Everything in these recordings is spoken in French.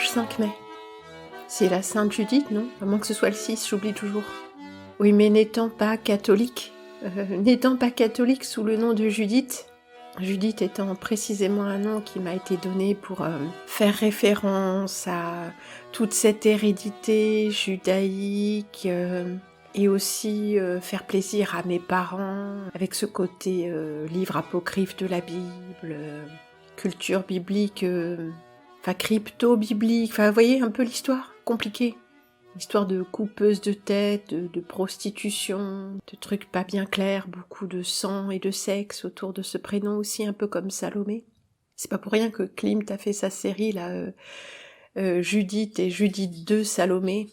dimanche 5 mai. C'est la Sainte Judith, non? À moins que ce soit le 6, j'oublie toujours. Oui, mais n'étant pas catholique sous le nom de Judith, Judith étant précisément un nom qui m'a été donné pour faire référence à toute cette hérédité judaïque et aussi faire plaisir à mes parents avec ce côté livre apocryphe de la Bible, culture biblique, crypto-biblique, vous voyez un peu l'histoire compliquée. Histoire de coupeuse de tête, de prostitution, de trucs pas bien clairs, beaucoup de sang et de sexe autour de ce prénom aussi, un peu comme Salomé. C'est pas pour rien que Klimt a fait sa série, là, Judith et Judith 2 Salomé.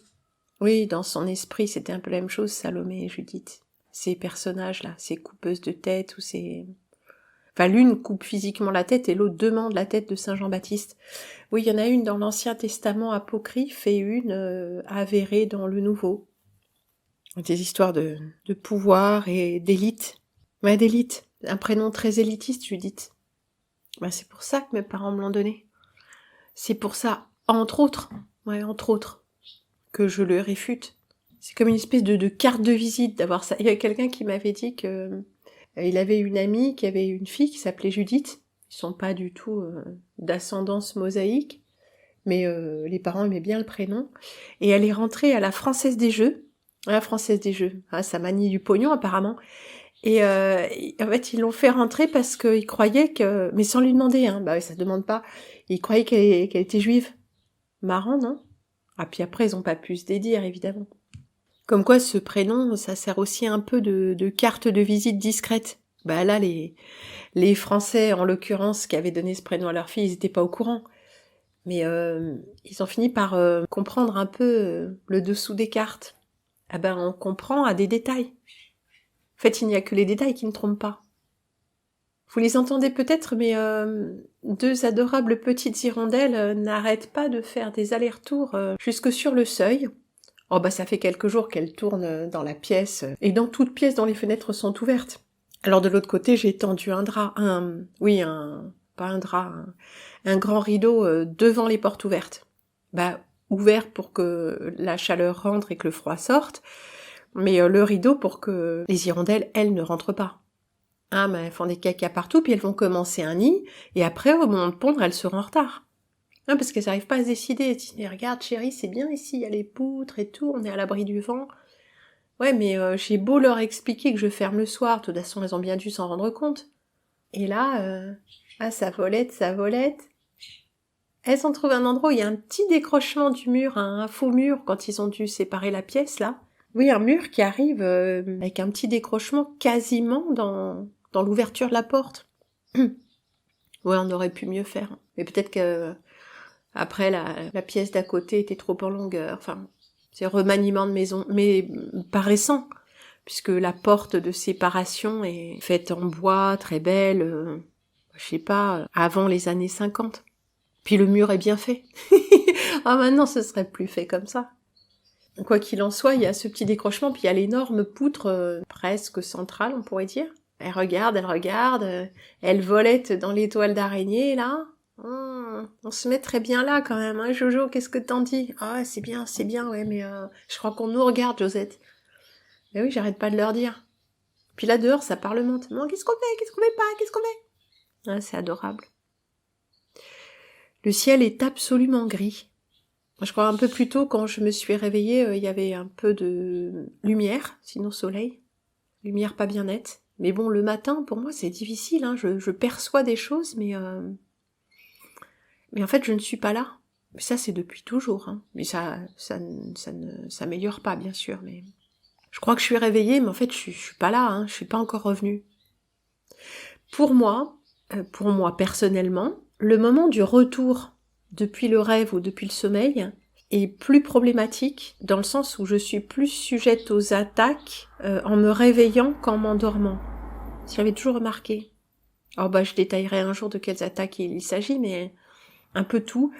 Oui, dans son esprit, c'était un peu la même chose, Salomé et Judith. Ces personnages-là, ces coupeuses de tête, ou ces... l'une coupe physiquement la tête et l'autre demande la tête de Saint Jean-Baptiste. Oui, il y en a une dans l'Ancien Testament apocryphe et une avérée dans le Nouveau. Des histoires de pouvoir et d'élite. Ouais, d'élite. Un prénom très élitiste, Judith. C'est pour ça que mes parents me l'ont donné. C'est pour ça, entre autres, que je le réfute. C'est comme une espèce de carte de visite d'avoir ça. Il y a quelqu'un qui m'avait dit que il avait une amie qui avait une fille qui s'appelait Judith. Ils sont pas du tout d'ascendance mosaïque, mais les parents aimaient bien le prénom. Et elle est rentrée à la Française des Jeux. La Française des Jeux. Ça manie du pognon apparemment. Et en fait, ils l'ont fait rentrer parce qu'ils croyaient que... Mais sans lui demander, ça demande pas. Ils croyaient qu'elle était juive. Marrant, non? Puis après, ils ont pas pu se dédire, évidemment. Comme quoi, ce prénom, ça sert aussi un peu de carte de visite discrète. Là, les Français, en l'occurrence, qui avaient donné ce prénom à leur fille, ils étaient pas au courant. Mais ils ont fini par comprendre un peu le dessous des cartes. On comprend à des détails. En fait, il n'y a que les détails qui ne trompent pas. Vous les entendez peut-être, mais deux adorables petites hirondelles n'arrêtent pas de faire des allers-retours jusque sur le seuil. Ça fait quelques jours qu'elles tournent dans la pièce, et dans toute pièce dont les fenêtres sont ouvertes. Alors de l'autre côté, j'ai tendu un drap, un grand rideau devant les portes ouvertes. Ouvert pour que la chaleur rentre et que le froid sorte, mais le rideau pour que les hirondelles, elles, ne rentrent pas. Elles font des cacas partout, puis elles vont commencer un nid, et après, au moment de pondre, elles seront en retard. Parce qu'elles n'arrivent pas à se décider. Elles disent, mais regarde chérie, c'est bien ici, il y a les poutres et tout, on est à l'abri du vent. Ouais, mais j'ai beau leur expliquer que je ferme le soir, de toute façon elles ont bien dû s'en rendre compte. Et là, ça volette. Elles ont trouvé un endroit où il y a un petit décrochement du mur, un faux mur, quand ils ont dû séparer la pièce, là. Oui, un mur qui arrive avec un petit décrochement quasiment dans l'ouverture de la porte. Ouais, on aurait pu mieux faire. Mais peut-être que après la pièce d'à côté était trop en longueur. C'est remaniement de maison, mais pas récent, puisque la porte de séparation est faite en bois, très belle, avant les années 50. Puis le mur est bien fait. Maintenant, ce serait plus fait comme ça. Quoi qu'il en soit, il y a ce petit décrochement, puis il y a l'énorme poutre presque centrale, on pourrait dire. Elle regarde, elle volette dans les toiles d'araignée, là. On se met très bien là, quand même, Jojo, qu'est-ce que t'en dis? C'est bien, ouais, mais je crois qu'on nous regarde, Josette. Mais oui, j'arrête pas de leur dire. Puis là, dehors, ça parlemente. Non, qu'est-ce qu'on fait? C'est adorable. Le ciel est absolument gris. Je crois un peu plus tôt, quand je me suis réveillée, il y avait un peu de lumière, sinon soleil. Lumière pas bien nette. Mais bon, le matin, pour moi, c'est difficile, je perçois des choses, mais en fait, je ne suis pas là. Ça, c'est depuis toujours, Mais ça ne s'améliore pas, bien sûr, mais... Je crois que je suis réveillée, mais en fait, je suis pas là, je suis pas encore revenue. Pour moi, personnellement, le moment du retour depuis le rêve ou depuis le sommeil est plus problématique, dans le sens où je suis plus sujette aux attaques en me réveillant qu'en m'endormant. Je l'avais toujours remarqué. Je détaillerai un jour de quelles attaques il s'agit, mais un peu tout.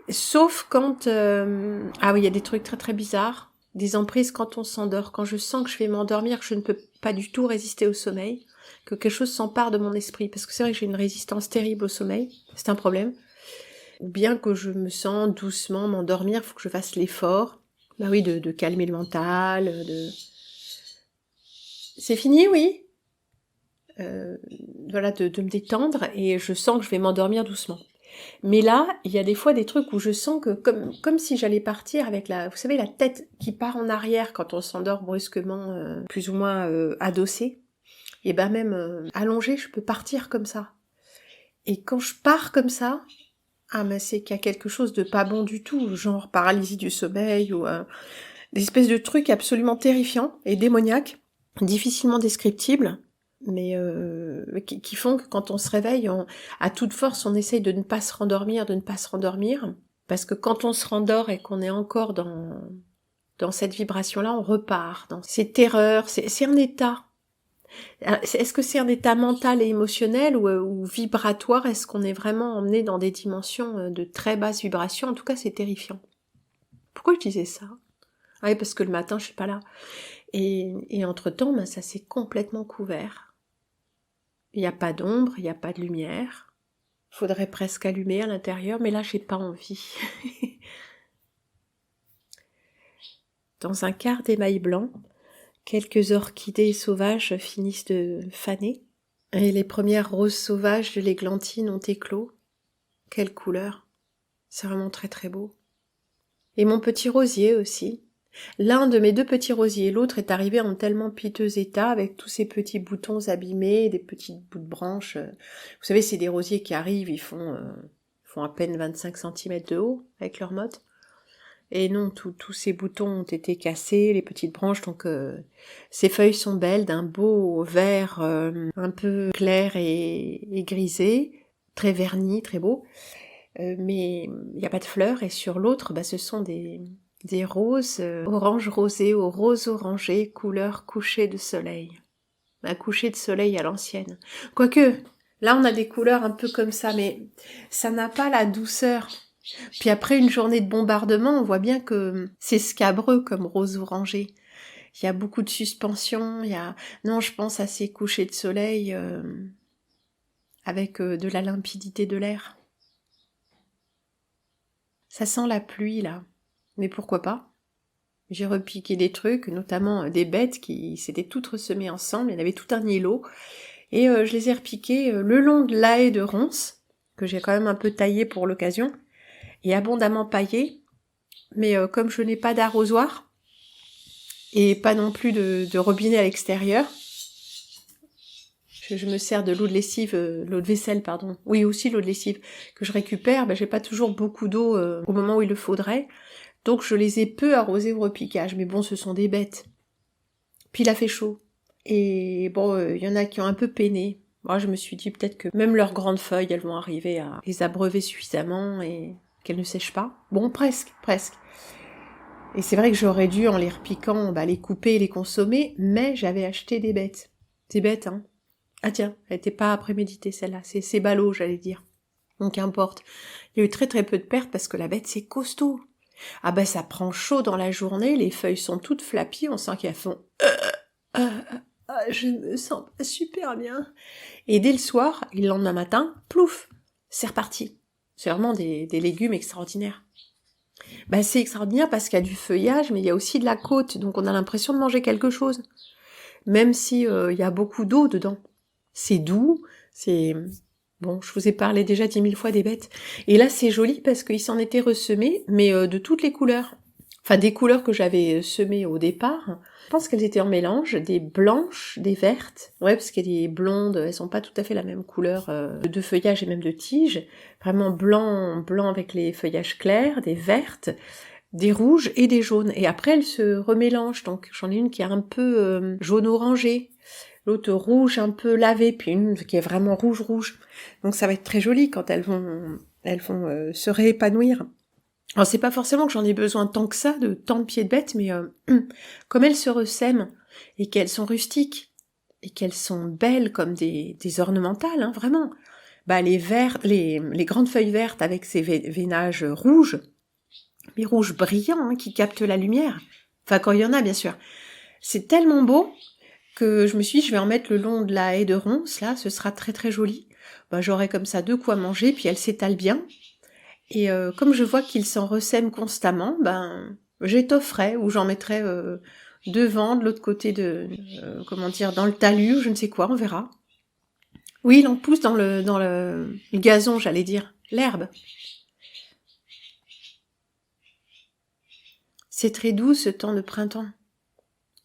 Sauf quand... il y a des trucs très très bizarres. Des emprises quand on s'endort. Quand je sens que je vais m'endormir, que je ne peux pas du tout résister au sommeil, que quelque chose s'empare de mon esprit. Parce que c'est vrai que j'ai une résistance terrible au sommeil. C'est un problème. ou bien que je me sens doucement m'endormir, il faut que je fasse l'effort. Bah oui, de calmer le mental, C'est fini, oui. Voilà, de me détendre, et je sens que je vais m'endormir doucement. Mais là, il y a des fois des trucs où je sens que comme si j'allais partir avec vous savez, la tête qui part en arrière quand on s'endort brusquement, plus ou moins adossé, et ben même allongée, je peux partir comme ça. Et quand je pars comme ça, mais c'est qu'il y a quelque chose de pas bon du tout, genre paralysie du sommeil ou des espèces de trucs absolument terrifiants et démoniaques, difficilement descriptibles, mais qui font que quand on se réveille, à toute force, on essaye de ne pas se rendormir, parce que quand on se rendort et qu'on est encore dans cette vibration-là, on repart dans ces terreurs, c'est un état. Est-ce que c'est un état mental et émotionnel ou vibratoire? Est-ce qu'on est vraiment emmené dans des dimensions de très basse vibration? En tout cas, c'est terrifiant. Pourquoi je disais ça? Ah oui, parce que le matin, je suis pas là. Et entre-temps, ça s'est complètement couvert. Il n'y a pas d'ombre, il n'y a pas de lumière. Faudrait presque allumer à l'intérieur, mais là, j'ai pas envie. Dans un quart d'émail blanc, quelques orchidées sauvages finissent de faner, et les premières roses sauvages de l'églantine ont éclos. Quelle couleur! C'est vraiment très très beau. Et mon petit rosier aussi. L'un de mes 2 petits rosiers, l'autre est arrivé en tellement piteux état, avec tous ces petits boutons abîmés, des petites bouts de branches. Vous savez, c'est des rosiers qui arrivent, ils font à peine 25 cm de haut, avec leur motte. Et non, tous ces boutons ont été cassés, les petites branches, donc ces feuilles sont belles, d'un beau vert un peu clair et grisé, très verni, très beau. Mais il n'y a pas de fleurs, et sur l'autre, ce sont des roses orange rosé au rose orangé, couleur coucher de soleil. Un coucher de soleil à l'ancienne. Quoique, là on a des couleurs un peu comme ça, mais ça n'a pas la douceur. Puis après une journée de bombardement, on voit bien que c'est scabreux comme rose orangé. Il y a beaucoup de suspension, Non, je pense à ces couchers de soleil avec de la limpidité de l'air. Ça sent la pluie, là. Mais pourquoi pas? J'ai repiqué des trucs, notamment des bêtes qui s'étaient toutes ressemées ensemble, il y en avait tout un îlot, et je les ai repiquées le long de la haie de ronces, que j'ai quand même un peu taillée pour l'occasion, et abondamment paillée, mais comme je n'ai pas d'arrosoir, et pas non plus de robinet à l'extérieur, je me sers de l'eau de lessive, l'eau de vaisselle, pardon, oui aussi l'eau de lessive, que je récupère, j'ai pas toujours beaucoup d'eau au moment où il le faudrait, donc je les ai peu arrosées au repiquage, mais bon, ce sont des bêtes. Puis il a fait chaud, et bon, il y en a qui ont un peu peiné. Moi, je me suis dit peut-être que même leurs grandes feuilles, elles vont arriver à les abreuver suffisamment et qu'elles ne sèchent pas. Bon, presque. Et c'est vrai que j'aurais dû, en les repiquant, les couper et les consommer, mais j'avais acheté des bêtes. C'est bête, hein. Ah tiens, elle était pas préméditée celle-là, c'est ballot, j'allais dire. Donc qu'importe. Il y a eu très très peu de pertes parce que la bête c'est costaud. Ça prend chaud dans la journée, les feuilles sont toutes flappies, on sent qu'elles font je me sens pas super bien. Et dès le soir, et le lendemain matin, plouf, c'est reparti. C'est vraiment des légumes extraordinaires. C'est extraordinaire parce qu'il y a du feuillage, mais il y a aussi de la côte, donc on a l'impression de manger quelque chose. Même si il y a beaucoup d'eau dedans. C'est doux, c'est... Bon, je vous ai parlé déjà 10 000 fois des bêtes. Et là, c'est joli parce qu'ils s'en étaient ressemés, mais de toutes les couleurs. Enfin, des couleurs que j'avais semées au départ. Je pense qu'elles étaient en mélange, des blanches, des vertes. Ouais, parce qu'il y a des blondes, elles sont pas tout à fait la même couleur de feuillage et même de tige. Vraiment blanc avec les feuillages clairs, des vertes, des rouges et des jaunes. Et après, elles se remélangent. Donc, j'en ai une qui est un peu jaune-orangé. L'autre rouge un peu lavé, puis une qui est vraiment rouge. Donc ça va être très joli quand elles vont se réépanouir. Alors c'est pas forcément que j'en ai besoin tant que ça, de tant de pieds de bêtes, mais comme elles se ressèment, et qu'elles sont rustiques, et qu'elles sont belles comme des ornementales, hein, vraiment. Les grandes feuilles vertes avec ces veinages rouges, mais rouges brillants, hein, qui captent la lumière. Enfin, quand il y en a, bien sûr. C'est tellement beau que je me suis dit, je vais en mettre le long de la haie de ronces, là, ce sera très très joli. J'aurai comme ça 2 quoi manger, puis elles s'étalent bien. Et comme je vois qu'ils s'en ressèment constamment, j'étofferai ou j'en mettrai devant, de l'autre côté dans le talus ou je ne sais quoi, on verra. Oui, il en pousse dans le gazon, j'allais dire, l'herbe. C'est très doux ce temps de printemps.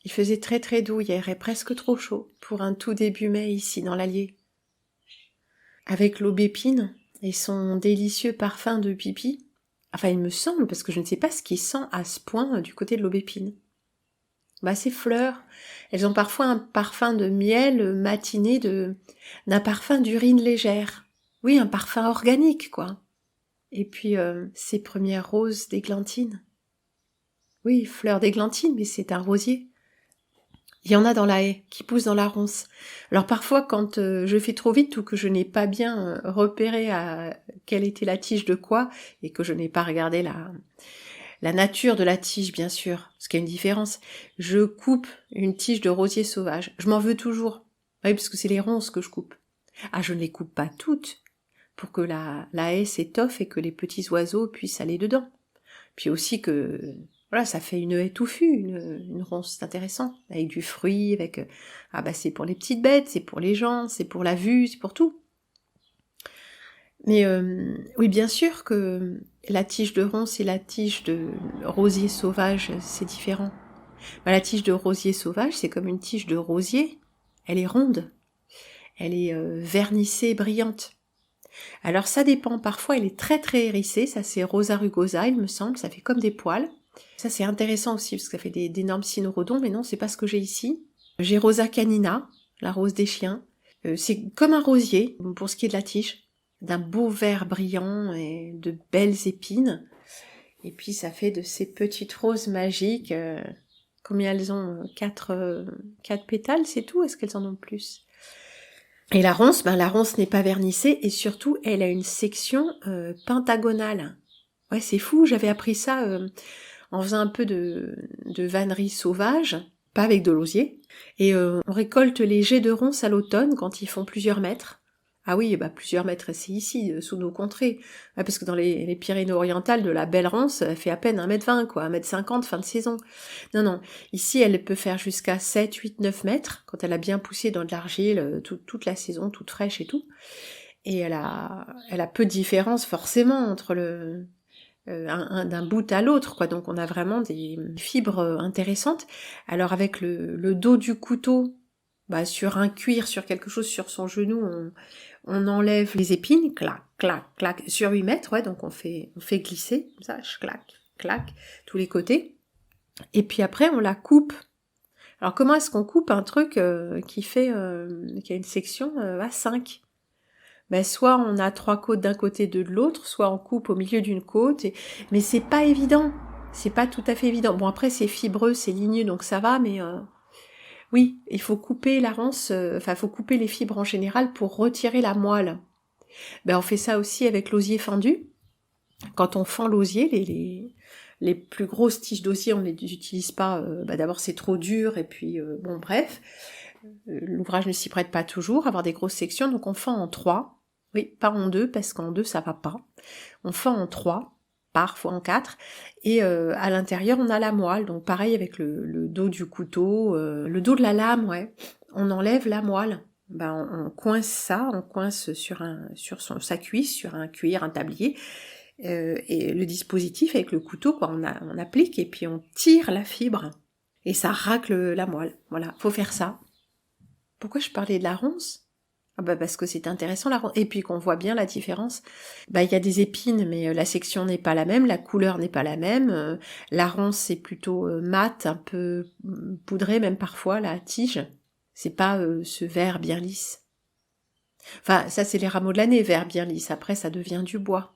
Il faisait très très doux hier et presque trop chaud pour un tout début mai ici dans l'Allier. Avec l'aubépine et son délicieux parfum de pipi, enfin il me semble, parce que je ne sais pas ce qui sent à ce point du côté de l'aubépine. Ces fleurs, elles ont parfois un parfum de miel matiné d'un parfum d'urine légère. Oui, un parfum organique, quoi. Et puis, ces premières roses d'églantine. Oui, fleurs d'églantine, mais c'est un rosier. Il y en a dans la haie, qui poussent dans la ronce. Alors parfois, quand je fais trop vite ou que je n'ai pas bien repéré quelle était la tige de quoi, et que je n'ai pas regardé la nature de la tige, bien sûr, parce qu'il y a une différence, je coupe une tige de rosier sauvage. Je m'en veux toujours. Oui, parce que c'est les ronces que je coupe. Ah, je ne les coupe pas toutes, pour que la haie s'étoffe et que les petits oiseaux puissent aller dedans. Puis aussi que, voilà, ça fait une haie touffue, une ronce, c'est intéressant, avec du fruit, avec... c'est pour les petites bêtes, c'est pour les gens, c'est pour la vue, c'est pour tout. Mais oui, bien sûr que la tige de ronce et la tige de rosier sauvage, c'est différent. La tige de rosier sauvage, c'est comme une tige de rosier. Elle est ronde. Elle est vernissée, brillante. Alors ça dépend. Parfois, elle est très très hérissée. Ça, c'est Rosa rugosa, il me semble. Ça fait comme des poils. Ça, c'est intéressant aussi parce que ça fait d'énormes cynorhodons. Mais non, c'est pas ce que j'ai ici. J'ai Rosa canina, la rose des chiens. C'est comme un rosier pour ce qui est de la tige, d'un beau vert brillant et de belles épines. Et puis ça fait de ces petites roses magiques. Combien elles ont 4 pétales, c'est tout? Est-ce qu'elles en ont plus? Et la ronce n'est pas vernissée et surtout elle a une section pentagonale. Ouais, c'est fou, j'avais appris ça en faisant un peu de vannerie sauvage, pas avec de l'osier. Et on récolte les jets de ronces à l'automne quand ils font plusieurs mètres. Ah oui, plusieurs mètres, c'est ici, sous nos contrées. Ouais, parce que dans les Pyrénées-Orientales, de la belle ronce, elle fait à peine 1,20 m, quoi, 1,50 m, fin de saison. Non, ici, elle peut faire jusqu'à 7, 8, 9 mètres, quand elle a bien poussé dans de l'argile, toute la saison, toute fraîche et tout. Et elle a peu de différence, forcément, entre d'un bout à l'autre, quoi. Donc on a vraiment des fibres intéressantes. Alors avec le dos du couteau, sur un cuir, sur quelque chose, sur son genou, on enlève les épines, clac, clac, clac, sur 8 mètres, ouais, donc on fait glisser, comme ça, clac, clac, tous les côtés. Et puis après, on la coupe. Alors comment est-ce qu'on coupe un truc qui a une section à 5? Soit on a 3 côtes d'un côté, 2 de l'autre, soit on coupe au milieu d'une côte, mais c'est pas évident. C'est pas tout à fait évident. Bon, après, c'est fibreux, c'est ligneux, donc ça va, mais oui, il faut couper la ronce, faut couper les fibres en général pour retirer la moelle. On fait ça aussi avec l'osier fendu. Quand on fend l'osier, les plus grosses tiges d'osier, on ne les utilise pas. D'abord, c'est trop dur, et puis, bref. L'ouvrage ne s'y prête pas toujours, avoir des grosses sections, donc on fend en 3. Oui, pas en 2, parce qu'en 2, ça va pas. On fend en 3, parfois en 4, et à l'intérieur, on a la moelle, donc pareil avec le dos du couteau, le dos de la lame, ouais. On enlève la moelle. On coince ça, on coince sur sa cuisse, sur un cuir, un tablier, et le dispositif avec le couteau, quoi, on applique et puis on tire la fibre, et ça racle la moelle. Voilà, faut faire ça. Pourquoi je parlais de la ronce? Parce que c'est intéressant la ronce, et puis qu'on voit bien la différence. Il y a des épines, mais la section n'est pas la même, la couleur n'est pas la même. La ronce c'est plutôt mat, un peu poudré même parfois, la tige. C'est pas ce vert bien lisse. Enfin, ça c'est les rameaux de l'année, vert bien lisse. Après, ça devient du bois.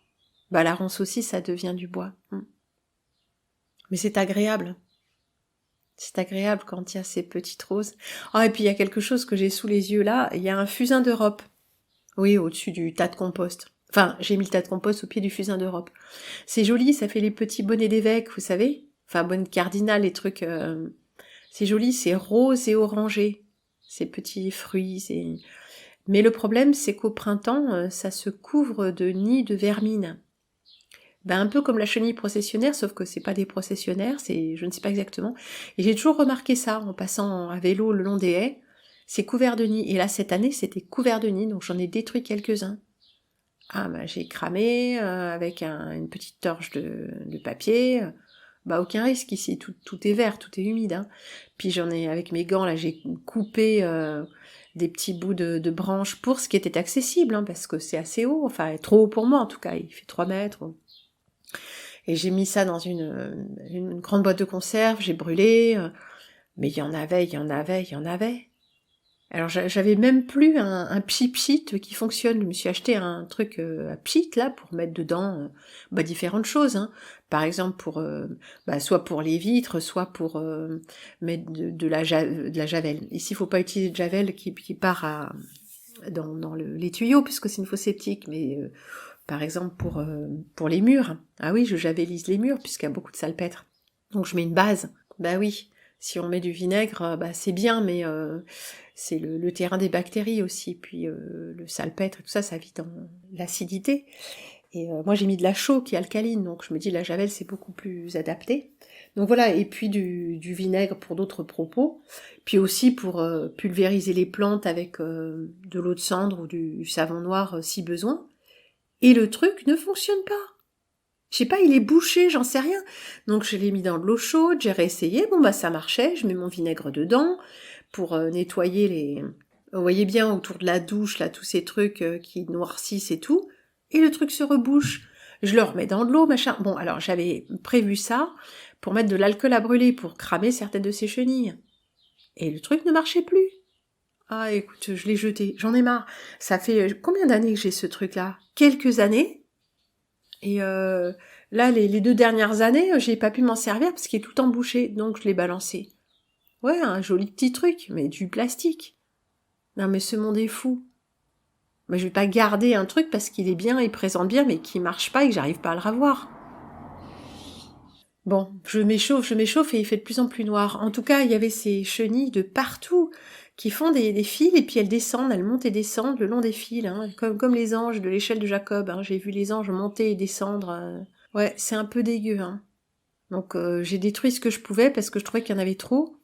La ronce aussi, ça devient du bois. Mais c'est agréable. C'est agréable quand il y a ces petites roses. Et puis il y a quelque chose que j'ai sous les yeux là, il y a un fusain d'Europe. Oui, au-dessus du tas de compost. Enfin, j'ai mis le tas de compost au pied du fusain d'Europe. C'est joli, ça fait les petits bonnets d'évêque, vous savez? Enfin, bonnet cardinal, les trucs... C'est joli, c'est rose et orangé. Ces petits fruits, Mais le problème, c'est qu'au printemps, ça se couvre de nids de vermine. Ben, un peu comme la chenille processionnaire, sauf que c'est pas des processionnaires, je ne sais pas exactement. Et j'ai toujours remarqué ça en passant à vélo le long des haies. C'est couvert de nids. Et là, cette année, c'était couvert de nids, donc j'en ai détruit quelques-uns. Ah, ben, j'ai cramé avec une petite torche de papier. Bah, aucun risque ici, tout est vert, tout est humide. Hein. Puis j'en ai, avec mes gants, là, j'ai coupé des petits bouts de branches pour ce qui était accessible, hein, parce que c'est assez haut, enfin, trop haut pour moi en tout cas, il fait 3 mètres. Et j'ai mis ça dans une grande boîte de conserve, j'ai brûlé, mais il y en avait. Alors j'avais même plus un pchit qui fonctionne. Je me suis acheté un truc à pchit là pour mettre dedans différentes choses. Hein. Par exemple pour soit pour les vitres, soit pour mettre de la javel. Ici il faut pas utiliser de javel qui part dans les tuyaux puisque c'est une fosse septique, mais par exemple pour les murs. Ah oui, je javélise les murs puisqu'il y a beaucoup de salpêtre. Donc je mets une base. Bah oui, si on met du vinaigre, c'est bien, mais c'est le terrain des bactéries aussi. Puis le salpêtre et tout ça, ça vit dans l'acidité. Et moi j'ai mis de la chaux qui est alcaline, donc je me dis la javel c'est beaucoup plus adapté. Donc voilà, et puis du vinaigre pour d'autres propos. Puis aussi pour pulvériser les plantes avec de l'eau de cendre ou du savon noir si besoin. Et le truc ne fonctionne pas. Je sais pas, il est bouché, j'en sais rien. Donc je l'ai mis dans de l'eau chaude, j'ai réessayé, ça marchait, je mets mon vinaigre dedans pour nettoyer les... Vous voyez bien autour de la douche, là, tous ces trucs qui noircissent et tout, et le truc se rebouche. Je le remets dans de l'eau, machin. Bon, alors j'avais prévu ça pour mettre de l'alcool à brûler, pour cramer certaines de ces chenilles. Et le truc ne marchait plus. Ah, écoute, je l'ai jeté, j'en ai marre. Ça fait combien d'années que j'ai ce truc-là ? Quelques années. Et là, les 2 dernières années, j'ai pas pu m'en servir parce qu'il est tout embouché, donc je l'ai balancé. Ouais, un joli petit truc, mais du plastique. Non mais ce monde est fou. Mais je vais pas garder un truc parce qu'il est bien, il présente bien, mais qui marche pas et que j'arrive pas à le revoir. Bon, je m'échauffe et il fait de plus en plus noir. En tout cas, il y avait ces chenilles de partout qui font des fils et puis elles montent et descendent le long des fils, hein, comme les anges de l'échelle de Jacob. Hein. J'ai vu les anges monter et descendre. Ouais, c'est un peu dégueu. Hein. Donc j'ai détruit ce que je pouvais parce que je trouvais qu'il y en avait trop.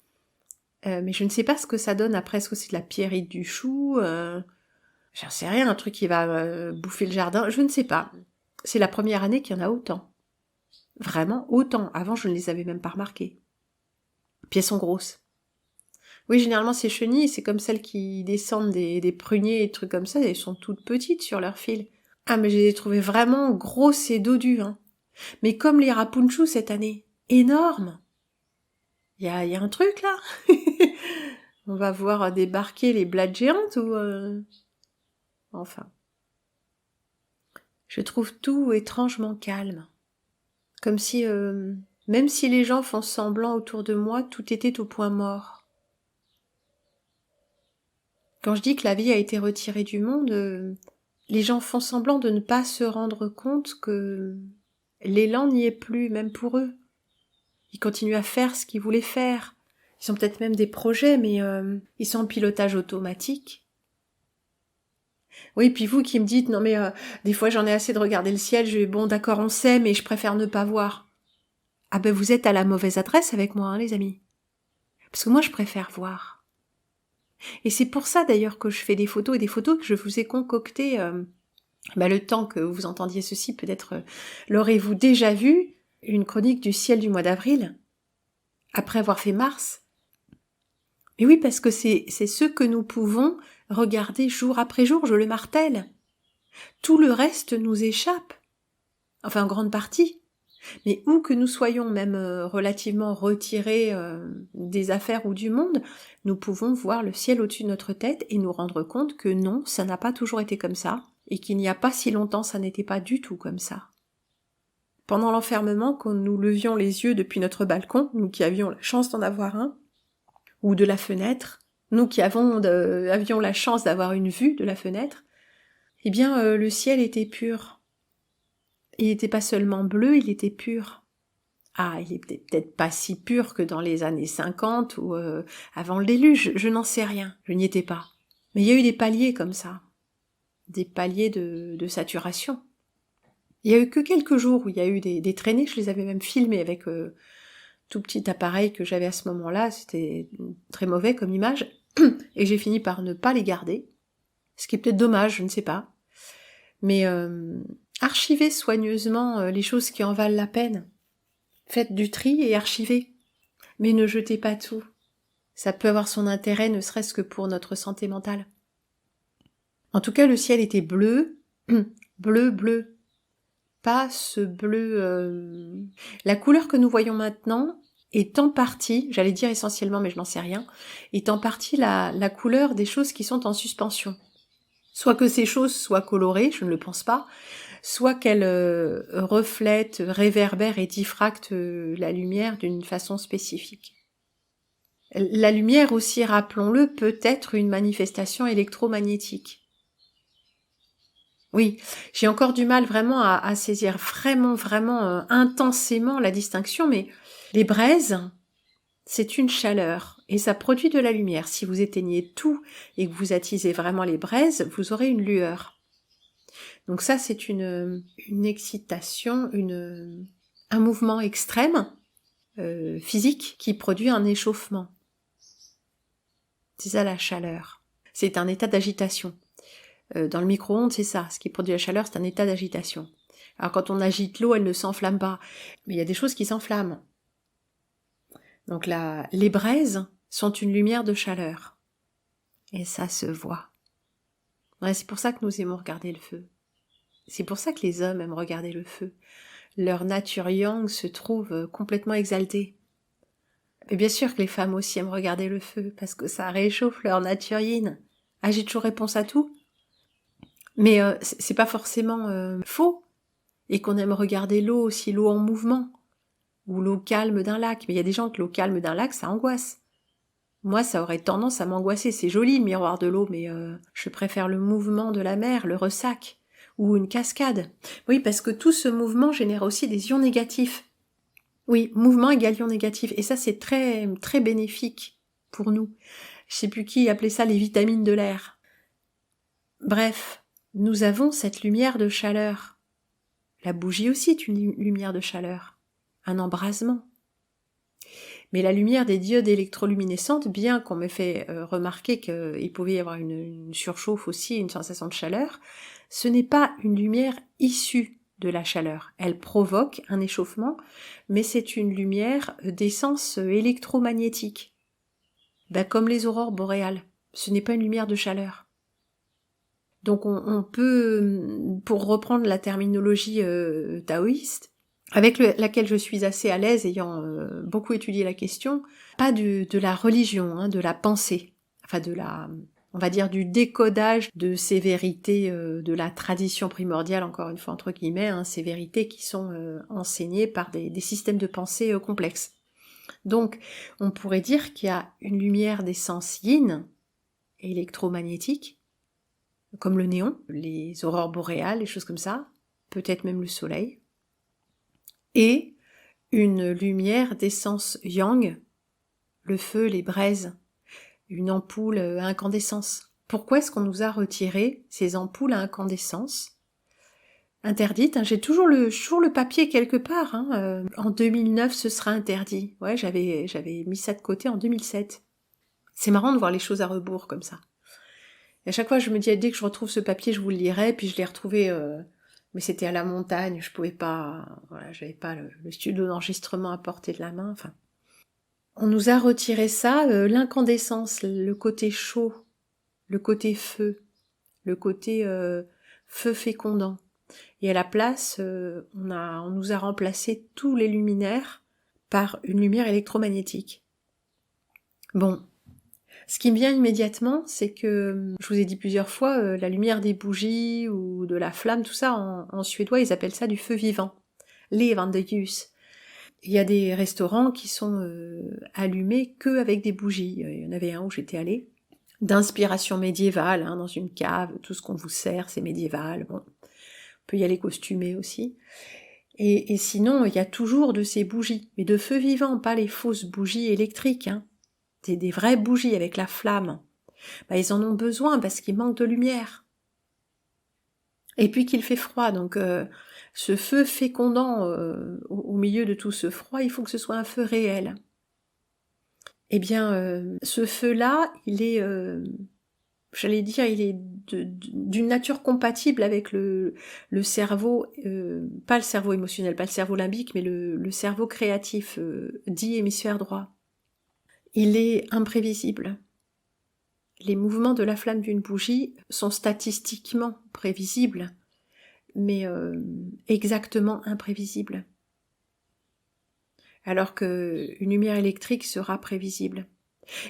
Mais je ne sais pas ce que ça donne après. Est-ce que c'est de la pierrite du chou J'en sais rien, un truc qui va bouffer le jardin. Je ne sais pas. C'est la première année qu'il y en a autant. Vraiment autant. Avant, je ne les avais même pas remarquées. Puis elles sont grosses. Oui, généralement, ces chenilles, c'est comme celles qui descendent des pruniers et trucs comme ça, elles sont toutes petites sur leur fil. Ah, mais je les ai trouvées vraiment grosses et dodues, hein. Mais comme les rapunchous cette année. Énormes. Il y a un truc, là. On va voir débarquer les blattes géantes ou... Enfin. Je trouve tout étrangement calme. Comme si, même si les gens font semblant autour de moi, tout était au point mort. Quand je dis que la vie a été retirée du monde, les gens font semblant de ne pas se rendre compte que l'élan n'y est plus, même pour eux. Ils continuent à faire ce qu'ils voulaient faire. Ils ont peut-être même des projets, mais ils sont en pilotage automatique. Oui, puis vous qui me dites, non mais des fois j'en ai assez de regarder le ciel, bon d'accord on sait, mais je préfère ne pas voir. Ah ben vous êtes à la mauvaise adresse avec moi, hein, les amis. Parce que moi je préfère voir. Et c'est pour ça d'ailleurs que je fais des photos, et des photos que je vous ai concoctées. Le temps que vous entendiez ceci, peut-être l'aurez-vous déjà vu, une chronique du ciel du mois d'avril, après avoir fait Mars. Mais oui, parce que c'est ce que nous pouvons regarder jour après jour, je le martèle. Tout le reste nous échappe. Enfin, en grande partie. Mais où que nous soyons même relativement retirés des affaires ou du monde, nous pouvons voir le ciel au-dessus de notre tête et nous rendre compte que non, ça n'a pas toujours été comme ça, et qu'il n'y a pas si longtemps ça n'était pas du tout comme ça. Pendant l'enfermement, quand nous levions les yeux depuis notre balcon, nous qui avions la chance d'en avoir un, ou de la fenêtre, nous qui avions la chance d'avoir une vue de la fenêtre, eh bien le ciel était pur. Il n'était pas seulement bleu, il était pur. Ah, il était peut-être pas si pur que dans les années 50 ou avant le déluge, je n'en sais rien, je n'y étais pas. Mais il y a eu des paliers comme ça, des paliers de saturation. Il y a eu que quelques jours où il y a eu des traînées, je les avais même filmées avec tout petit appareil que j'avais à ce moment-là, c'était très mauvais comme image, et j'ai fini par ne pas les garder, ce qui est peut-être dommage, je ne sais pas. Mais archivez soigneusement les choses qui en valent la peine. Faites du tri et archivez. Mais ne jetez pas tout. Ça peut avoir son intérêt, ne serait-ce que pour notre santé mentale. En tout cas, le ciel était bleu, bleu. Pas ce bleu... La couleur que nous voyons maintenant est en partie, j'allais dire essentiellement, mais je n'en sais rien, est en partie la couleur des choses qui sont en suspension. Soit que ces choses soient colorées, je ne le pense pas, soit qu'elles reflètent, réverbèrent et diffractent la lumière d'une façon spécifique. La lumière aussi, rappelons-le, peut être une manifestation électromagnétique. Oui, j'ai encore du mal vraiment à saisir vraiment intensément la distinction, mais les braises, c'est une chaleur et ça produit de la lumière. Si vous éteignez tout et que vous attisez vraiment les braises, vous aurez une lueur. Donc ça, c'est une excitation, un mouvement extrême physique qui produit un échauffement. C'est ça la chaleur. C'est un état d'agitation. Dans le micro-ondes, c'est ça. Ce qui produit la chaleur, c'est un état d'agitation. Alors quand on agite l'eau, elle ne s'enflamme pas. Mais il y a des choses qui s'enflamment. Donc les braises sont une lumière de chaleur. Et ça se voit. Ouais, c'est pour ça que nous aimons regarder le feu. C'est pour ça que les hommes aiment regarder le feu. Leur nature yang se trouve complètement exaltée. Mais bien sûr que les femmes aussi aiment regarder le feu, parce que ça réchauffe leur nature yin. Ah, j'ai toujours réponse à tout. Mais c'est pas forcément faux. Et qu'on aime regarder l'eau aussi, l'eau en mouvement. Ou l'eau calme d'un lac. Mais il y a des gens que l'eau calme d'un lac, ça angoisse. Moi, ça aurait tendance à m'angoisser. C'est joli le miroir de l'eau, mais je préfère le mouvement de la mer, le ressac, ou une cascade. Oui, parce que tout ce mouvement génère aussi des ions négatifs. Oui, mouvement égale ion négatif. Et ça, c'est très, très bénéfique pour nous. Je sais plus qui appelait ça les vitamines de l'air. Bref, nous avons cette lumière de chaleur. La bougie aussi est une lumière de chaleur. Un embrasement. Mais la lumière des diodes électroluminescentes, bien qu'on me fait remarquer qu'il pouvait y avoir une surchauffe aussi, une sensation de chaleur, ce n'est pas une lumière issue de la chaleur. Elle provoque un échauffement, mais c'est une lumière d'essence électromagnétique. Comme les aurores boréales. Ce n'est pas une lumière de chaleur. Donc on peut, pour reprendre la terminologie taoïste, avec laquelle je suis assez à l'aise, ayant beaucoup étudié la question, pas de la religion, de la pensée, enfin on va dire du décodage de ces vérités de la tradition primordiale, encore une fois entre guillemets, ces vérités qui sont enseignées par des systèmes de pensée complexes. Donc, on pourrait dire qu'il y a une lumière d'essence yin, électromagnétique, comme le néon, les aurores boréales, les choses comme ça, peut-être même le soleil, et une lumière d'essence yang, le feu, les braises, une ampoule à incandescence. Pourquoi est-ce qu'on nous a retiré ces ampoules à incandescence interdites, j'ai toujours le papier quelque part. En 2009, ce sera interdit. Ouais, j'avais mis ça de côté en 2007. C'est marrant de voir les choses à rebours comme ça. Et à chaque fois, je me dis, dès que je retrouve ce papier, je vous le lirai, puis je l'ai retrouvé, mais c'était à la montagne, je pouvais pas, voilà, j'avais pas le studio d'enregistrement à portée de la main, enfin. On nous a retiré ça, l'incandescence, le côté chaud, le côté feu, le côté feu fécondant. Et à la place, on nous a remplacé tous les luminaires par une lumière électromagnétique. Bon. Ce qui me vient immédiatement, c'est que, je vous ai dit plusieurs fois, la lumière des bougies ou de la flamme, tout ça, en suédois, ils appellent ça du feu vivant. Levande ljus. Il y a des restaurants qui sont allumés que avec des bougies. Il y en avait un où j'étais allée, d'inspiration médiévale, dans une cave, tout ce qu'on vous sert, c'est médiéval. Bon, on peut y aller costumé aussi. Et sinon, il y a toujours de ces bougies, mais de feu vivant, pas les fausses bougies électriques, des vraies bougies avec la flamme. Ils en ont besoin parce qu'il manque de lumière. Et puis qu'il fait froid, donc Ce feu fécondant au milieu de tout ce froid, il faut que ce soit un feu réel. Eh bien, ce feu-là, il est, j'allais dire, il est d'une nature compatible avec le cerveau, pas le cerveau émotionnel, pas le cerveau limbique, mais le cerveau créatif, dit hémisphère droit. Il est imprévisible. Les mouvements de la flamme d'une bougie sont statistiquement prévisibles, mais exactement imprévisibles. Alors qu'une lumière électrique sera prévisible.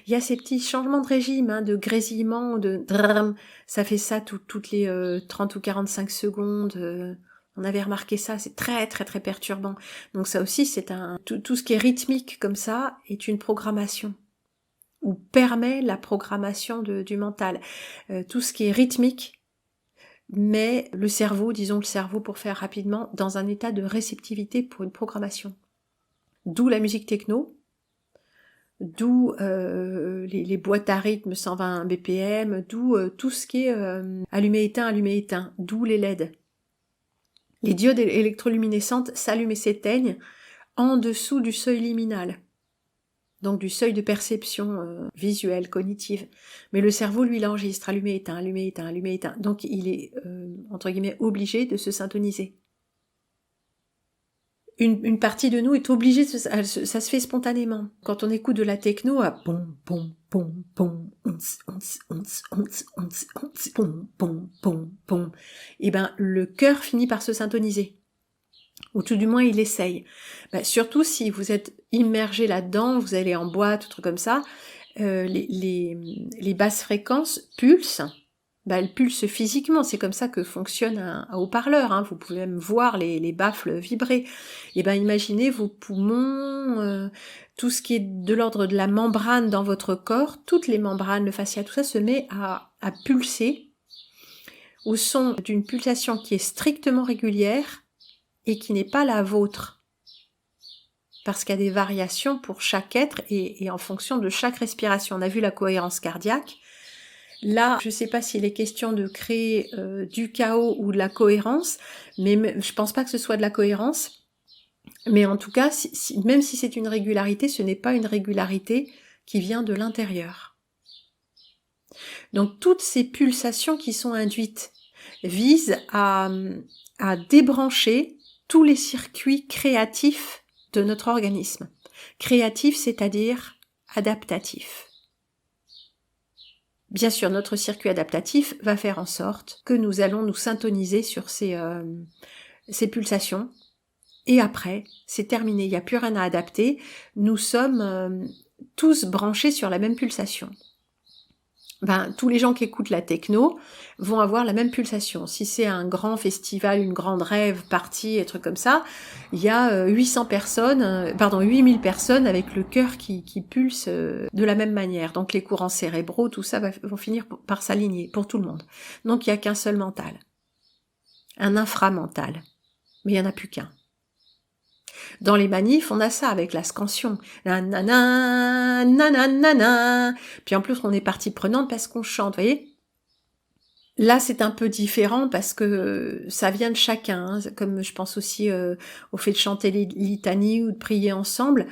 Il y a ces petits changements de régime, de grésillement, de drrrm, ça fait ça toutes les 30 ou 45 secondes. On avait remarqué ça, c'est très très très perturbant. Donc ça aussi, c'est tout ce qui est rythmique comme ça est une programmation, ou permet la programmation du mental. Tout ce qui est rythmique met le cerveau pour faire rapidement, dans un état de réceptivité pour une programmation. D'où la musique techno, d'où les boîtes à rythme 120 BPM, d'où tout ce qui est allumé-éteint, d'où les LED. Les diodes électroluminescentes s'allument et s'éteignent en dessous du seuil liminal, donc du seuil de perception visuelle, cognitive. Mais le cerveau, lui, l'enregistre, allumé-éteint, allumé-éteint, allumé-éteint. Donc il est, entre guillemets, obligé de se syntoniser. Une partie de nous est obligée, ça se fait spontanément. Quand on écoute de la techno, à pom pom pom pom, pom pom pom pom, et ben le cœur finit par se syntoniser, ou tout du moins il essaye. Surtout si vous êtes immergé là-dedans, vous allez en boîte, ou truc comme ça, les basses fréquences pulsent. Elle pulse physiquement, c'est comme ça que fonctionne un haut-parleur, vous pouvez même voir les baffles vibrer. Et imaginez vos poumons, tout ce qui est de l'ordre de la membrane dans votre corps, toutes les membranes, le fascia, tout ça se met à pulser au son d'une pulsation qui est strictement régulière et qui n'est pas la vôtre. Parce qu'il y a des variations pour chaque être et en fonction de chaque respiration. On a vu la cohérence cardiaque. Là, je ne sais pas s'il est question de créer du chaos ou de la cohérence, mais je pense pas que ce soit de la cohérence. Mais en tout cas, même si c'est une régularité, ce n'est pas une régularité qui vient de l'intérieur. Donc toutes ces pulsations qui sont induites visent à débrancher tous les circuits créatifs de notre organisme. Créatif, c'est-à-dire adaptatif. Bien sûr, notre circuit adaptatif va faire en sorte que nous allons nous syntoniser sur ces pulsations. Et après, c'est terminé, il n'y a plus rien à adapter. Nous sommes tous branchés sur la même pulsation. Tous les gens qui écoutent la techno vont avoir la même pulsation. Si c'est un grand festival, une grande rave, party, et trucs comme ça, il y a 8000 personnes avec le cœur qui pulse de la même manière. Donc les courants cérébraux, tout ça vont finir par s'aligner pour tout le monde. Donc il n'y a qu'un seul mental. Un inframental. Mais il n'y en a plus qu'un. Dans les manifs, on a ça avec la scansion. Nanana, nanana. Puis en plus, on est partie prenante parce qu'on chante, vous voyez. Là, c'est un peu différent parce que ça vient de chacun, comme je pense aussi au fait de chanter les litanies ou de prier ensemble.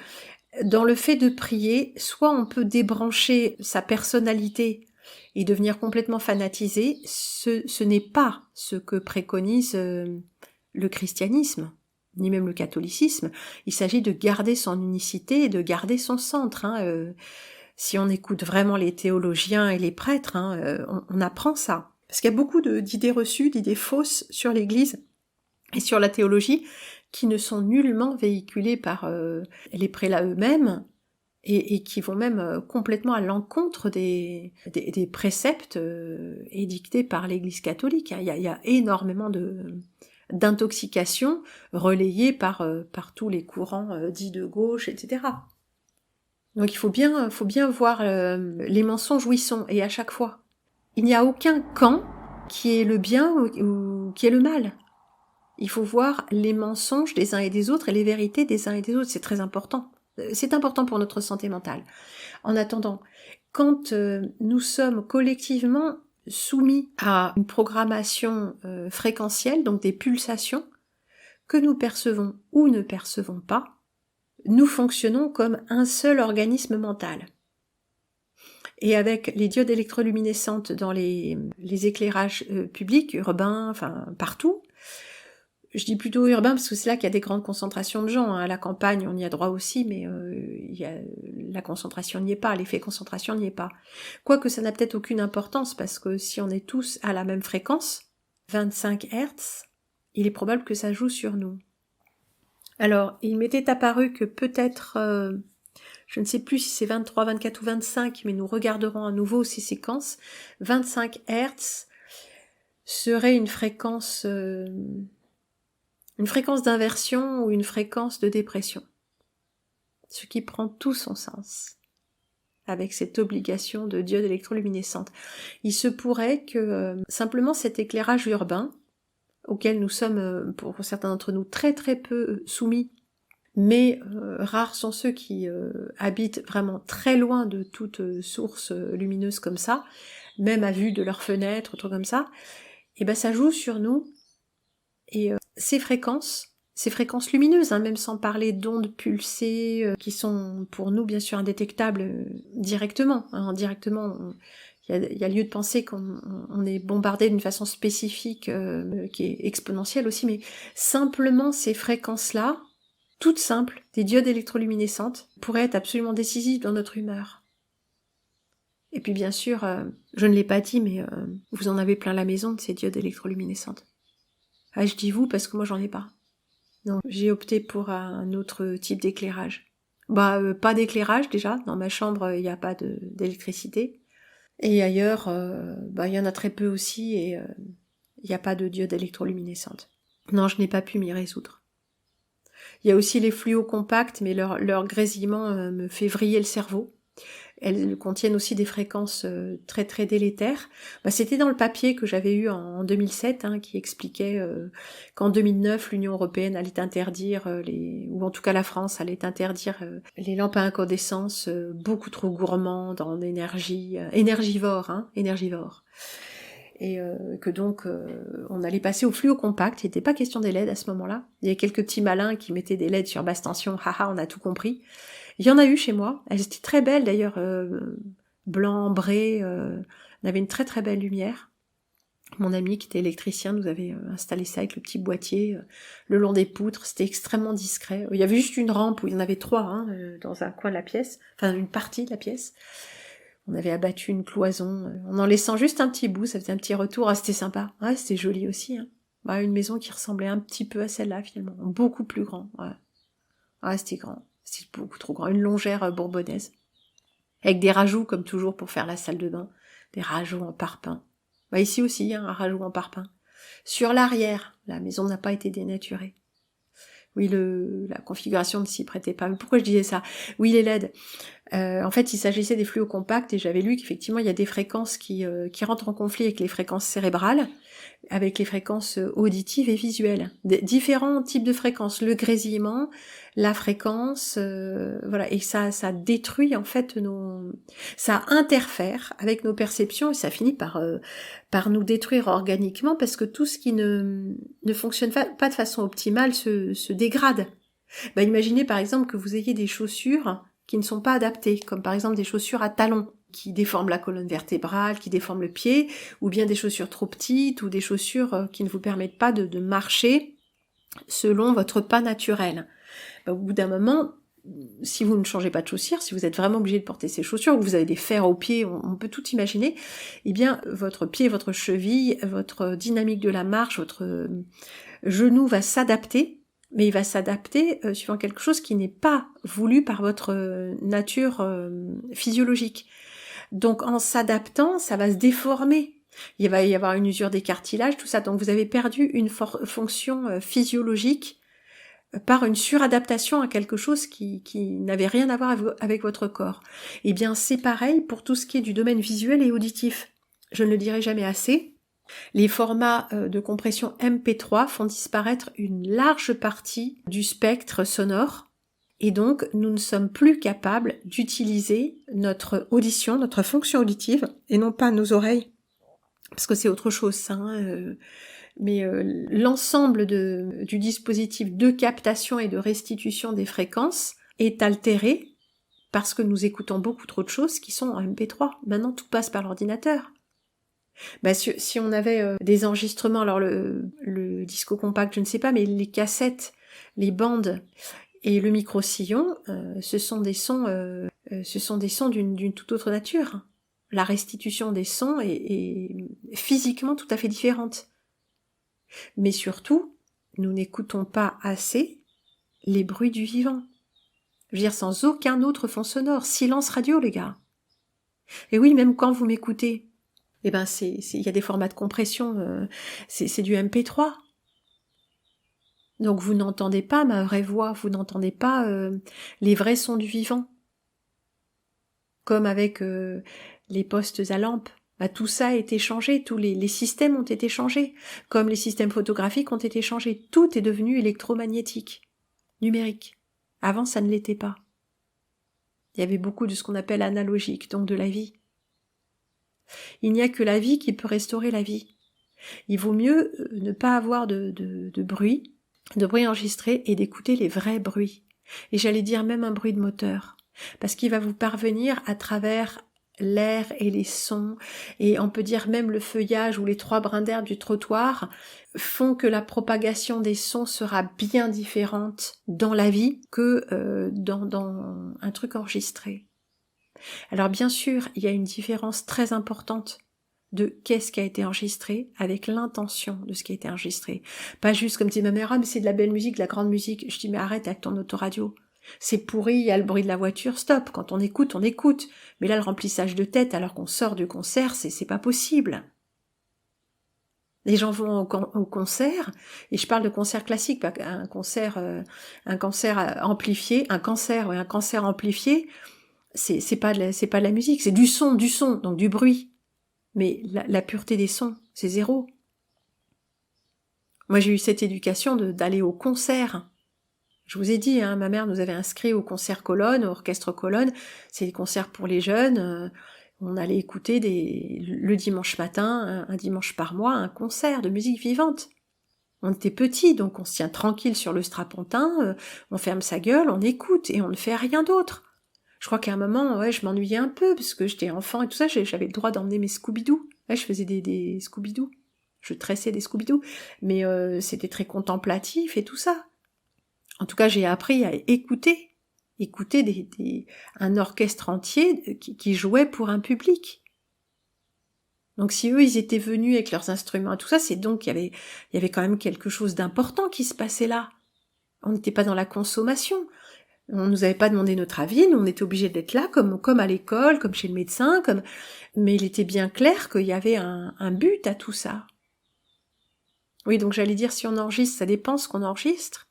Dans le fait de prier, soit on peut débrancher sa personnalité et devenir complètement fanatisé, ce n'est pas ce que préconise le christianisme, ni même le catholicisme. Il s'agit de garder son unicité et de garder son centre. Si on écoute vraiment les théologiens et les prêtres, on apprend ça. Parce qu'il y a beaucoup d'idées reçues, d'idées fausses sur l'Église et sur la théologie qui ne sont nullement véhiculées par les prélats eux-mêmes et qui vont même complètement à l'encontre des préceptes édictés par l'Église catholique. Il y a énormément d'intoxication relayée par tous les courants dits de gauche, etc. Donc il faut bien voir les mensonges où ils sont, et à chaque fois. Il n'y a aucun camp qui est le bien ou qui est le mal. Il faut voir les mensonges des uns et des autres et les vérités des uns et des autres. C'est très important. C'est important pour notre santé mentale. En attendant, quand nous sommes collectivement soumis à une programmation fréquentielle, donc des pulsations, que nous percevons ou ne percevons pas, nous fonctionnons comme un seul organisme mental. Et avec les diodes électroluminescentes dans les éclairages publics, urbains, enfin partout, je dis plutôt urbain parce que c'est là qu'il y a des grandes concentrations de gens. À la campagne, on y a droit aussi, mais la concentration n'y est pas, l'effet concentration n'y est pas. Quoique ça n'a peut-être aucune importance, parce que si on est tous à la même fréquence, 25 Hz, il est probable que ça joue sur nous. Alors, il m'était apparu que peut-être, je ne sais plus si c'est 23, 24 ou 25, mais nous regarderons à nouveau ces séquences. 25 Hz serait une fréquence d'inversion ou une fréquence de dépression. Ce qui prend tout son sens avec cette obligation de diode électroluminescente. Il se pourrait que simplement cet éclairage urbain, auquel nous sommes, pour certains d'entre nous, très très peu soumis, mais rares sont ceux qui habitent vraiment très loin de toute source lumineuse comme ça, même à vue de leur fenêtre, trucs comme ça, et ben ça joue sur nous. Et ces fréquences lumineuses, même sans parler d'ondes pulsées, qui sont pour nous bien sûr indétectables directement. Directement, il y a lieu de penser qu'on est bombardé d'une façon spécifique, qui est exponentielle aussi, mais simplement ces fréquences-là, toutes simples, des diodes électroluminescentes, pourraient être absolument décisives dans notre humeur. Et puis bien sûr, je ne l'ai pas dit, mais vous en avez plein la maison de ces diodes électroluminescentes. Ah, je dis vous parce que moi j'en ai pas. Donc j'ai opté pour un autre type d'éclairage. Pas d'éclairage déjà, dans ma chambre il n'y a pas d'électricité. Et ailleurs, il y en a très peu aussi et il n'y a pas de diode électroluminescente. Non, je n'ai pas pu m'y résoudre. Il y a aussi les fluos compacts, mais leur grésillement me fait vriller le cerveau. Elles contiennent aussi des fréquences très très délétères. C'était dans le papier que j'avais eu en 2007, qui expliquait qu'en 2009, l'Union européenne allait interdire, ou en tout cas la France allait interdire les lampes à incandescence beaucoup trop gourmandes en énergie, énergivores. Et que donc on allait passer au fluo compact. Il n'était pas question des LED à ce moment-là. Il y a quelques petits malins qui mettaient des LED sur basse tension, haha, on a tout compris. Il y en a eu chez moi, elles étaient très belles d'ailleurs, blanc, ambré, on avait une très très belle lumière. Mon ami qui était électricien nous avait installé ça avec le petit boîtier le long des poutres, c'était extrêmement discret. Il y avait juste une rampe où il y en avait 3 dans un coin de la pièce, enfin une partie de la pièce. On avait abattu une cloison, en laissant juste un petit bout, ça faisait un petit retour, c'était sympa, c'était joli aussi. Une maison qui ressemblait un petit peu à celle-là finalement, beaucoup plus grand. C'était grand. C'est beaucoup trop grand, une longère bourbonnaise, avec des rajouts comme toujours pour faire la salle de bain, des rajouts en parpaing. Ici aussi, un rajout en parpaing. Sur l'arrière, la maison n'a pas été dénaturée. Oui, la configuration ne s'y prêtait pas. Mais pourquoi je disais ça ? Oui, les LED. En fait, il s'agissait des fluos compacts et j'avais lu qu'effectivement, il y a des fréquences qui rentrent en conflit avec les fréquences cérébrales, avec les fréquences auditives et visuelles. Différents types de fréquences, le grésillement, la fréquence, et ça détruit en fait ça interfère avec nos perceptions et ça finit par nous détruire organiquement parce que tout ce qui ne fonctionne pas de façon optimale se dégrade. Imaginez par exemple que vous ayez des chaussures qui ne sont pas adaptées, comme par exemple des chaussures à talons, qui déforment la colonne vertébrale, qui déforment le pied, ou bien des chaussures trop petites, ou des chaussures qui ne vous permettent pas de marcher selon votre pas naturel. Au bout d'un moment, si vous ne changez pas de chaussures, si vous êtes vraiment obligé de porter ces chaussures, ou vous avez des fers aux pieds, on peut tout imaginer, eh bien votre pied, votre cheville, votre dynamique de la marche, votre genou va s'adapter, mais il va s'adapter suivant quelque chose qui n'est pas voulu par votre nature physiologique. Donc en s'adaptant, ça va se déformer. Il va y avoir une usure des cartilages, tout ça. Donc vous avez perdu une fonction physiologique par une suradaptation à quelque chose qui n'avait rien à voir avec votre corps. Eh bien c'est pareil pour tout ce qui est du domaine visuel et auditif. Je ne le dirai jamais assez. Les formats de compression MP3 font disparaître une large partie du spectre sonore et donc nous ne sommes plus capables d'utiliser notre audition, notre fonction auditive et non pas nos oreilles parce que c'est autre chose ça, hein, mais l'ensemble du dispositif de captation et de restitution des fréquences est altéré parce que nous écoutons beaucoup trop de choses qui sont en MP3. Maintenant, tout passe par l'ordinateur. Bah, si on avait des enregistrements, alors le disco compact, je ne sais pas, mais les cassettes, les bandes et le micro-sillon, ce sont des sons d'une toute autre nature. La restitution des sons est physiquement tout à fait différente. Mais surtout, nous n'écoutons pas assez les bruits du vivant. Je veux dire, sans aucun autre fond sonore. Silence radio, les gars. Et oui, même quand vous m'écoutez, eh ben il y a des formats de compression, c'est du MP3. Donc vous n'entendez pas ma vraie voix, vous n'entendez pas les vrais sons du vivant. Comme avec les postes à lampe. Bah, tout ça a été changé, tous les systèmes ont été changés, comme les systèmes photographiques ont été changés. Tout est devenu électromagnétique, numérique. Avant, ça ne l'était pas. Il y avait beaucoup de ce qu'on appelle analogique, donc de la vie. Il n'y a que la vie qui peut restaurer la vie. Il vaut mieux ne pas avoir de bruit enregistré et d'écouter les vrais bruits. Et j'allais dire même un bruit de moteur. Parce qu'il va vous parvenir à travers l'air et les sons, et on peut dire même le feuillage ou les 3 brins d'herbe du trottoir font que la propagation des sons sera bien différente dans la vie que dans un truc enregistré. Alors bien sûr, il y a une différence très importante de qu'est-ce qui a été enregistré avec l'intention de ce qui a été enregistré. Pas juste comme dit ma mère, ah mais c'est de la belle musique, de la grande musique. Je dis mais arrête avec ton autoradio. C'est pourri, il y a le bruit de la voiture, stop. Quand on écoute, on écoute. Mais là, le remplissage de tête alors qu'on sort du concert, c'est pas possible. Les gens vont au concert, et je parle de concert classique, pas un concert amplifié, un concert amplifié, c'est pas de la musique, c'est du son, donc du bruit. Mais la pureté des sons, c'est zéro. Moi, j'ai eu cette éducation d'aller au concert. Je vous ai dit, hein, ma mère nous avait inscrits au concert Colonne, au orchestre Colonne. C'est des concerts pour les jeunes. On allait écouter le dimanche matin, un dimanche par mois, un concert de musique vivante. On était petits, donc on se tient tranquille sur le strapontin, on ferme sa gueule, on écoute et on ne fait rien d'autre. Je crois qu'à un moment, ouais, je m'ennuyais un peu parce que j'étais enfant et tout ça, j'avais le droit d'emmener mes Scooby-Doo. Ouais, je faisais des Scooby-Doo. Je tressais des Scooby-Doo, mais c'était très contemplatif et tout ça. En tout cas, j'ai appris à écouter un orchestre entier qui jouait pour un public. Donc si eux, ils étaient venus avec leurs instruments et tout ça, c'est donc qu'il y avait quand même quelque chose d'important qui se passait là. On n'était pas dans la consommation. On nous avait pas demandé notre avis, nous on était obligés d'être là, comme à l'école, comme chez le médecin, mais il était bien clair qu'il y avait un but à tout ça. Oui, donc j'allais dire, si on enregistre, ça dépend ce qu'on enregistre.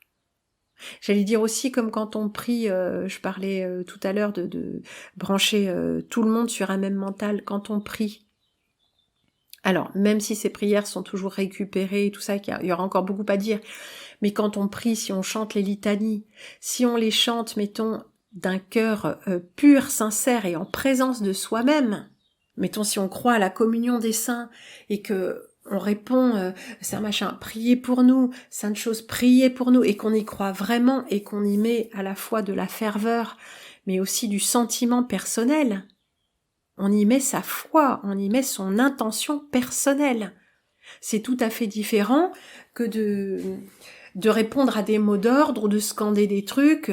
J'allais dire aussi, comme quand on prie, je parlais tout à l'heure de brancher tout le monde sur un même mental, quand on prie. Alors, même si ces prières sont toujours récupérées et tout ça, il y aura encore beaucoup à dire, mais quand on prie, si on chante les litanies, si on les chante, mettons, d'un cœur pur, sincère et en présence de soi-même, mettons si on croit à la communion des saints et que on répond, Saint machin, priez pour nous, Sainte chose, priez pour nous, et qu'on y croit vraiment et qu'on y met à la fois de la ferveur, mais aussi du sentiment personnel. On y met sa foi, on y met son intention personnelle. C'est tout à fait différent que de répondre à des mots d'ordre ou de scander des trucs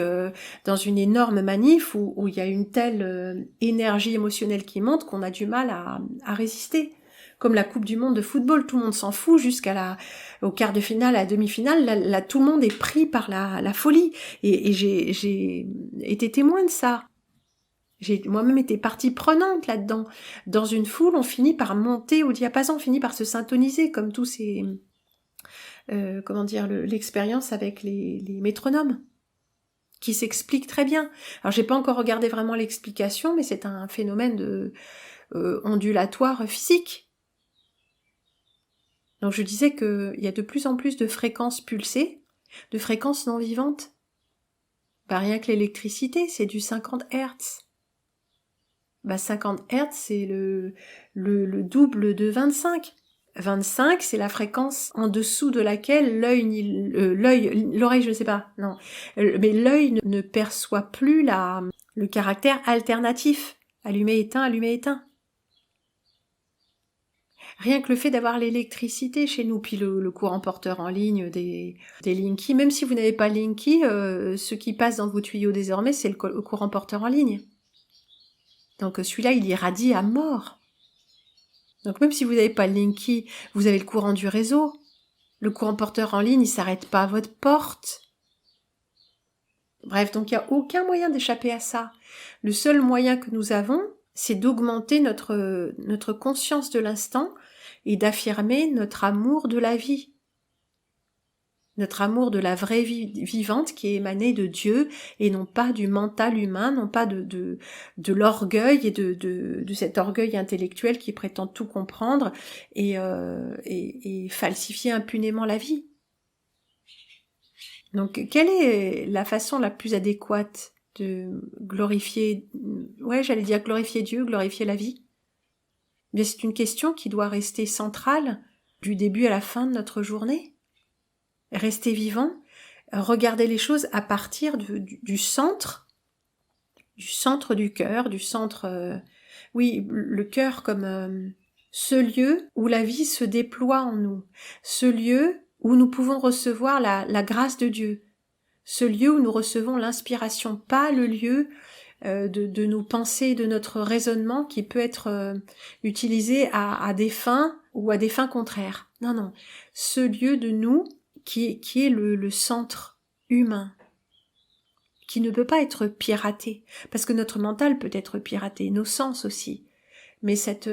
dans une énorme manif où il y a une telle énergie émotionnelle qui monte qu'on a du mal à résister. Comme la Coupe du Monde de football, tout le monde s'en fout au quart de finale, à la demi-finale, là, tout le monde est pris par la folie. Et j'ai été témoin de ça. J'ai moi-même été partie prenante là-dedans. Dans une foule, on finit par monter au diapason, on finit par se syntoniser, comme tous ces... l'expérience avec les métronomes, qui s'explique très bien. Alors j'ai pas encore regardé vraiment l'explication, mais c'est un phénomène de ondulatoire physique. Donc je disais qu'il y a de plus en plus de fréquences pulsées, de fréquences non vivantes. Rien que l'électricité, c'est du 50 Hz. 50 Hz, c'est le double de 25. 25, c'est la fréquence en dessous de laquelle l'oreille, je ne sais pas, non, mais l'œil ne perçoit plus le caractère alternatif. Allumé, éteint, allumé, éteint. Rien que le fait d'avoir l'électricité chez nous, puis le courant porteur en ligne des Linky, même si vous n'avez pas Linky, ce qui passe dans vos tuyaux désormais, c'est le courant porteur en ligne. Donc celui-là, il irradie à mort. Donc même si vous n'avez pas le Linky, vous avez le courant du réseau. Le courant porteur en ligne, il s'arrête pas à votre porte. Bref, donc il n'y a aucun moyen d'échapper à ça. Le seul moyen que nous avons, c'est d'augmenter notre conscience de l'instant et d'affirmer notre amour de la vie. Notre amour de la vraie vie vivante qui est émanée de Dieu et non pas du mental humain, non pas de l'orgueil et de cet orgueil intellectuel qui prétend tout comprendre et falsifier impunément la vie. Donc, quelle est la façon la plus adéquate de glorifier, glorifier Dieu, glorifier la vie? Bien, c'est une question qui doit rester centrale du début à la fin de notre journée. Rester vivant, regarder les choses à partir du centre du cœur, du centre, le cœur comme ce lieu où la vie se déploie en nous, ce lieu où nous pouvons recevoir la grâce de Dieu, ce lieu où nous recevons l'inspiration, pas le lieu de nos pensées, de notre raisonnement qui peut être utilisé à des fins ou à des fins contraires. Non, ce lieu de nous qui est le centre humain, qui ne peut pas être piraté, parce que notre mental peut être piraté, nos sens aussi, mais cette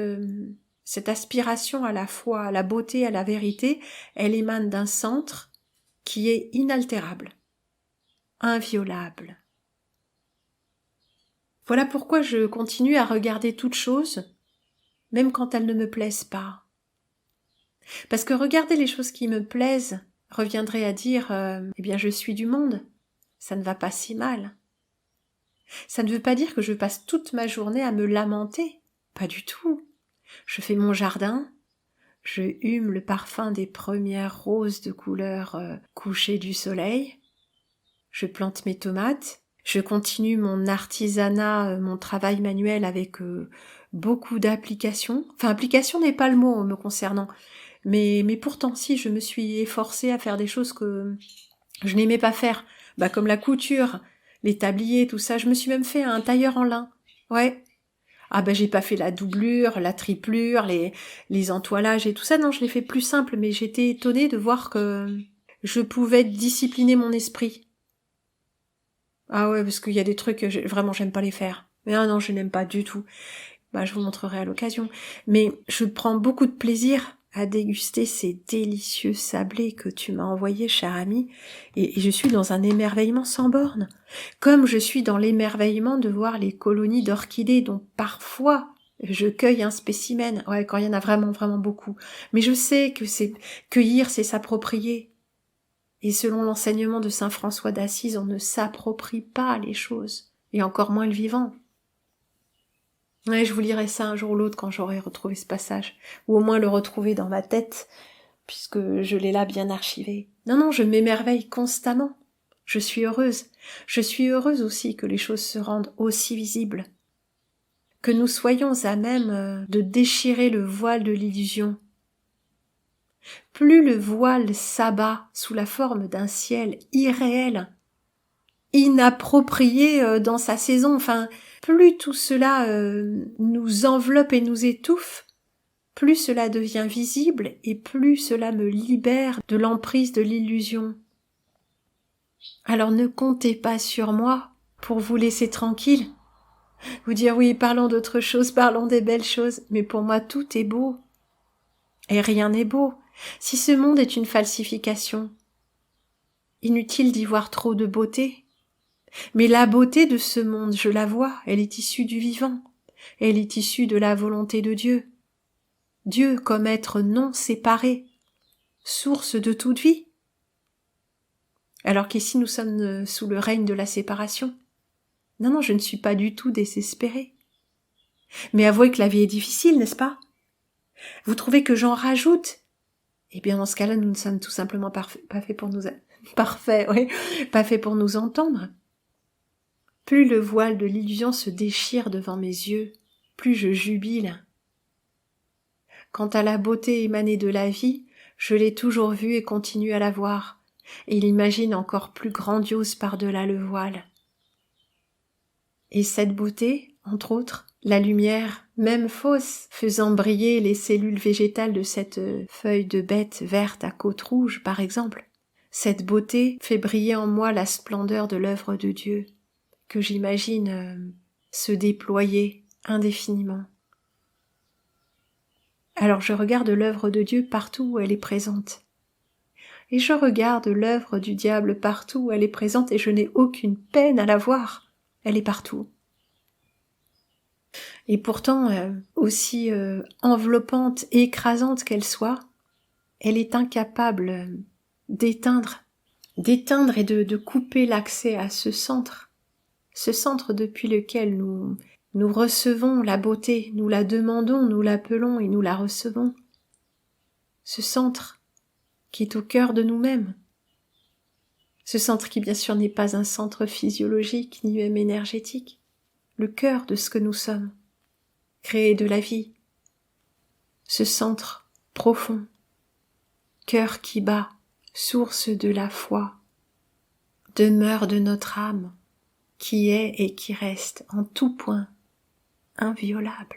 aspiration à la foi, à la beauté, à la vérité, elle émane d'un centre qui est inaltérable, inviolable. Voilà pourquoi je continue à regarder toutes choses, même quand elles ne me plaisent pas. Parce que regarder les choses qui me plaisent reviendrait à dire je suis du monde, ça ne va pas si mal. Ça ne veut pas dire que je passe toute ma journée à me lamenter, pas du tout. Je fais mon jardin, je hume le parfum des premières roses de couleur couchée du soleil, je plante mes tomates, je continue mon artisanat, mon travail manuel avec beaucoup d'applications. Enfin, application n'est pas le mot me concernant, mais pourtant si, je me suis efforcée à faire des choses que je n'aimais pas faire, comme la couture, les tabliers, tout ça. Je me suis même fait un tailleur en lin. Ouais. J'ai pas fait la doublure, la triplure, les entoilages et tout ça. Non, je l'ai fait plus simple, mais j'étais étonnée de voir que je pouvais discipliner mon esprit. Ah ouais, parce qu'il y a des trucs que vraiment j'aime pas les faire. Mais non, je n'aime pas du tout. Je vous montrerai à l'occasion. Mais je prends beaucoup de plaisir à déguster ces délicieux sablés que tu m'as envoyés, cher ami, et je suis dans un émerveillement sans borne, comme je suis dans l'émerveillement de voir les colonies d'orchidées dont parfois je cueille un spécimen, quand il y en a vraiment, vraiment beaucoup. Mais je sais que cueillir, c'est s'approprier. Et selon l'enseignement de saint François d'Assise, on ne s'approprie pas les choses, et encore moins le vivant. Ouais, je vous lirai ça un jour ou l'autre quand j'aurai retrouvé ce passage, ou au moins le retrouver dans ma tête, puisque je l'ai là bien archivé. Non, je m'émerveille constamment. Je suis heureuse. Je suis heureuse aussi que les choses se rendent aussi visibles, que nous soyons à même de déchirer le voile de l'illusion. Plus le voile s'abat sous la forme d'un ciel irréel, inapproprié dans sa saison, plus tout cela nous enveloppe et nous étouffe, plus cela devient visible et plus cela me libère de l'emprise de l'illusion. Alors ne comptez pas sur moi pour vous laisser tranquille, vous dire oui, parlons d'autre chose, parlons des belles choses, mais pour moi tout est beau. Et rien n'est beau, si ce monde est une falsification. Inutile d'y voir trop de beauté. Mais la beauté de ce monde, je la vois, elle est issue du vivant, elle est issue de la volonté de Dieu. Dieu comme être non séparé, source de toute vie. Alors qu'ici nous sommes sous le règne de la séparation. Non, je ne suis pas du tout désespérée. Mais avouez que la vie est difficile, n'est-ce pas? Vous trouvez que j'en rajoute? Eh bien, dans ce cas-là, nous ne sommes tout simplement pas faits pour nous... Parfait, oui, pas faits pour nous entendre. Plus le voile de l'illusion se déchire devant mes yeux, plus je jubile. Quant à la beauté émanée de la vie, je l'ai toujours vue et continue à la voir, et l'imagine encore plus grandiose par-delà le voile. Et cette beauté, entre autres, la lumière, même fausse, faisant briller les cellules végétales de cette feuille de bête verte à côte rouge, par exemple, cette beauté fait briller en moi la splendeur de l'œuvre de Dieu, que j'imagine se déployer indéfiniment. Alors je regarde l'œuvre de Dieu partout où elle est présente. Et je regarde l'œuvre du diable partout où elle est présente et je n'ai aucune peine à la voir. Elle est partout. Et pourtant, aussi enveloppante et écrasante qu'elle soit, elle est incapable d'éteindre et de couper l'accès à ce centre depuis lequel nous recevons la beauté, nous la demandons, nous l'appelons et nous la recevons. Ce centre qui est au cœur de nous-mêmes. Ce centre qui bien sûr n'est pas un centre physiologique ni même énergétique, le cœur de ce que nous sommes, créé de la vie. Ce centre profond, cœur qui bat, source de la foi, demeure de notre âme, qui est et qui reste en tout point inviolable.